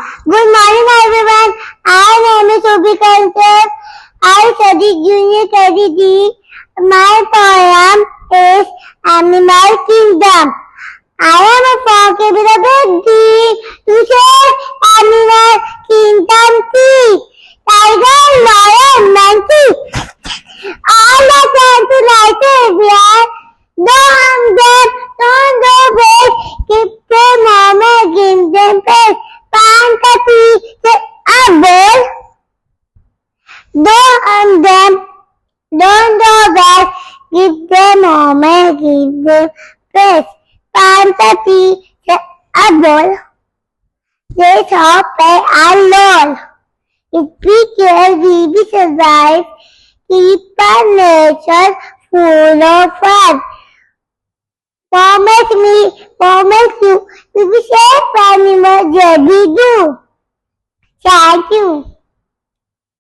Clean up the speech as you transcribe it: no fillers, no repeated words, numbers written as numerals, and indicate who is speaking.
Speaker 1: Good morning, everyone. I am Sophie Kantar. I study junior KG. My poem is Animal Kingdom. I am a fox with a baby to say Animal Kingdom tea. Tiger, lion, monkey. All are trying to like everyone. Don't harm them, don't go away. Keep them mama, give them praise. Fantasy, say a boy. Don't harm them, don't go away. Give them mama, give them praise. Fantasy, say a boy. They shall play alone. If we care, we will survive. Keep our nature full of fun. Promise you, we will safe animals, yeah, we do. Thank you.